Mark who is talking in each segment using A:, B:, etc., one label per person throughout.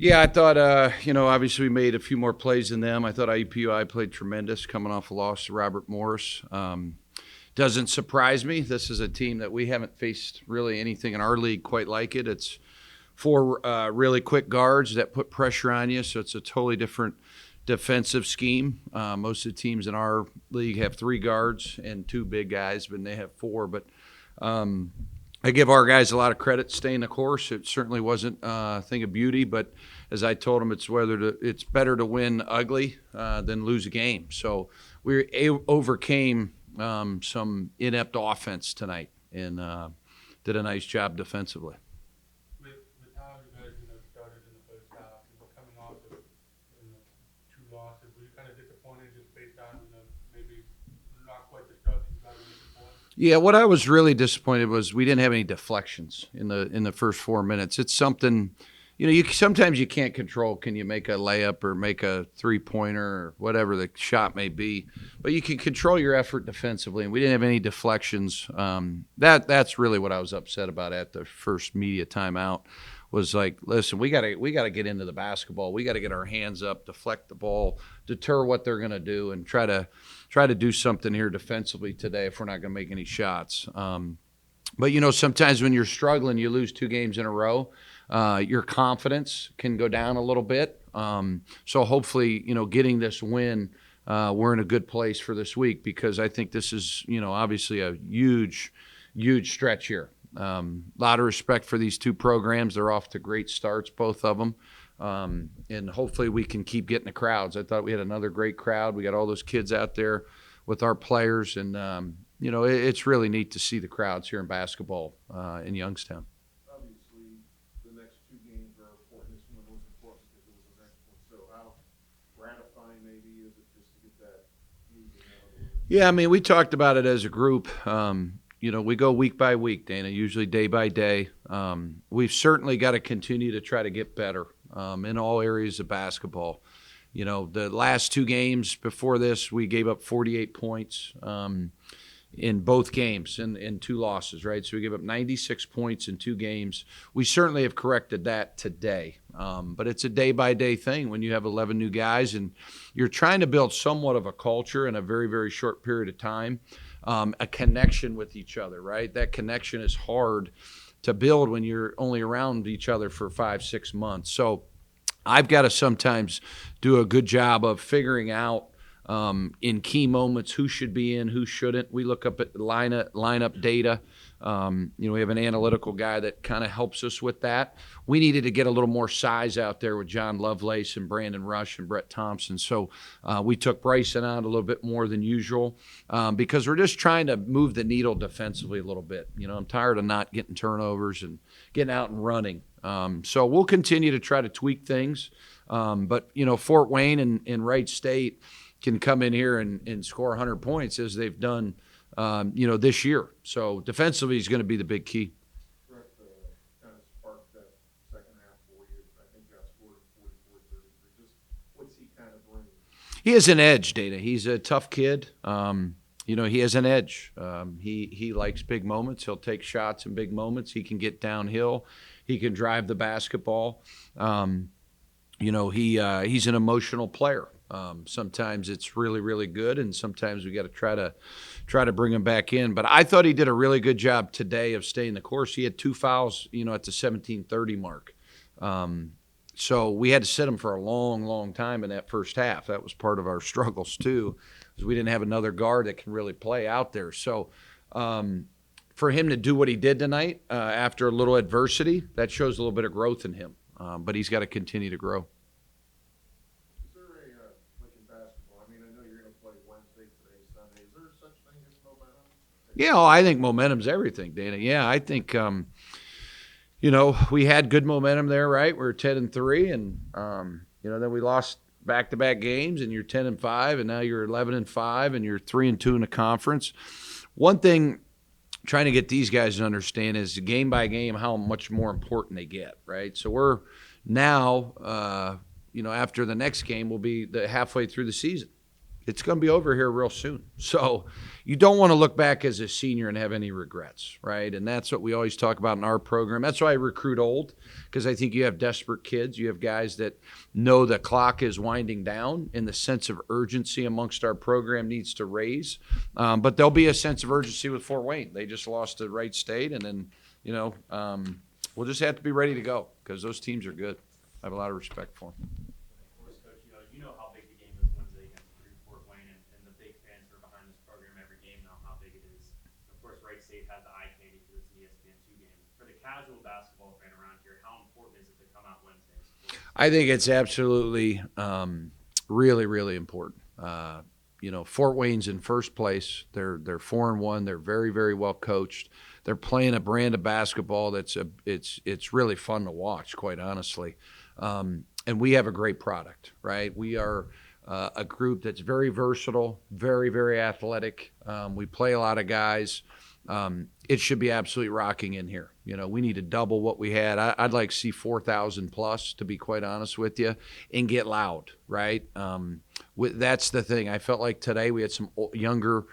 A: Yeah, I thought, obviously we made a few more plays than them. I thought IUPUI played tremendous coming off a loss to Robert Morris. Doesn't surprise me. This is a team that we haven't faced really anything in our league quite like it. It's four really quick guards that put pressure on you, so it's a totally different defensive scheme. Most of the teams in our league have three guards and two big guys, but they have four. But I give our guys a lot of credit staying the course. It certainly wasn't a thing of beauty, but as I told them, it's better to win ugly than lose a game. So we overcame some inept offense tonight and did a nice job defensively.
B: With how you guys started in the first half, coming off of two losses, were you kind of disappointed just based on maybe not quite the start that you guys were looking for?
A: Yeah, what I was really disappointed was we didn't have any deflections in the first 4 minutes. It's something, sometimes you can't control. Can you make a layup or make a three-pointer or whatever the shot may be? But you can control your effort defensively, and we didn't have any deflections. That's really what I was upset about at the first media timeout. Was like, listen, we gotta get into the basketball. We got to get our hands up, deflect the ball, deter what they're going to do, and try to do something here defensively today if we're not going to make any shots. But sometimes when you're struggling, you lose 2 games in a row. Your confidence can go down a little bit. So hopefully, getting this win, we're in a good place for this week because I think this is, obviously a huge stretch here. A lot of respect for these two programs. They're off to great starts, both of them. And hopefully we can keep getting the crowds. I thought we had another great crowd. We got all those kids out there with our players. And, it's really neat to see the crowds here in basketball in Youngstown.
C: Obviously, the next 2 games are important. This one was important because it was the next one. So how gratifying maybe is it just to get that moving out?
A: Yeah, we talked about it as a group. We go week by week, Dana, usually day by day. We've certainly got to continue to try to get better in all areas of basketball. The last 2 games before this, we gave up 48 points in both games in 2 losses, right? So we gave up 96 points in 2 games. We certainly have corrected that today. But it's a day-by-day thing when you have 11 new guys and you're trying to build somewhat of a culture in a very, very short period of time. A connection with each other, right? That connection is hard to build when you're only around each other for 5-6 months. So I've got to sometimes do a good job of figuring out in key moments who should be in, who shouldn't. We look up at lineup data. We have an analytical guy that kind of helps us with that. We needed to get a little more size out there with John Lovelace and Brandon Rush and Brett Thompson. So we took Bryson out a little bit more than usual because we're just trying to move the needle defensively a little bit. I'm tired of not getting turnovers and getting out and running. So we'll continue to try to tweak things. But Fort Wayne and Wright State can come in here and score 100 points as they've done this year. So defensively is going to be the big key.
C: Brett kind of sparked that second half for you. I think you outscored 44-33. Just what's he kind of bring?
A: He has an edge, Dana. He's a tough kid. He has an edge. He likes big moments. He'll take shots in big moments. He can get downhill. He can drive the basketball. He's an emotional player. Sometimes it's really, really good, and sometimes we got to try to bring him back in. But I thought he did a really good job today of staying the course. He had 2 fouls, at the 17:30 mark. So we had to sit him for a long, long time in that first half. That was part of our struggles too, because we didn't have another guard that can really play out there. So for him to do what he did tonight after a little adversity, that shows a little bit of growth in him. But he's got to continue to grow. Yeah, I think momentum's everything, Dana. Yeah, I think, we had good momentum there, right? We were 10-3, and then we lost back-to-back games, and you're 10-5, and now you're 11-5, and you're 3-2 in the conference. One thing, trying to get these guys to understand is game by game how much more important they get, right? So we're now, after the next game, we'll be halfway through the season. it's going to be over here real soon. So you don't want to look back as a senior and have any regrets, right? And that's what we always talk about in our program. That's why I recruit old, because I think you have desperate kids. You have guys that know the clock is winding down, and the sense of urgency amongst our program needs to raise. But there'll be a sense of urgency with Fort Wayne. They just lost to Wright State, and then, we'll just have to be ready to go because those teams are good. I have a lot of respect for them.
D: Of course, Coach, you know how big the game is Wednesday against Fort Wayne, and the big fans who are behind this program every game know how big it is. Of course, Wright State has the eye candy for this ESPN2 game. For the casual basketball fan around here, how important is it to come out Wednesday and support?
A: I think it's absolutely really, really important. Fort Wayne's in first place. They're 4-1. They're very, very well coached. They're playing a brand of basketball it's really fun to watch, quite honestly. And we have a great product, right? We are a group that's very versatile, very, very athletic. We play a lot of guys. It should be absolutely rocking in here. We need to double what we had. I'd like to see 4,000 plus, to be quite honest with you, and get loud, right? That's the thing. I felt like today we had some younger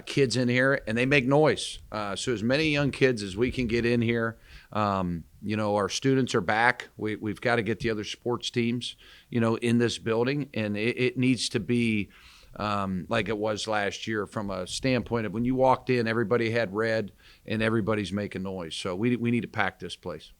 A: kids in here, and they make noise. So as many young kids as we can get in here. Our students are back. We've got to get the other sports teams, in this building, and it needs to be like it was last year from a standpoint of when you walked in, everybody had red and everybody's making noise. So we need to pack this place.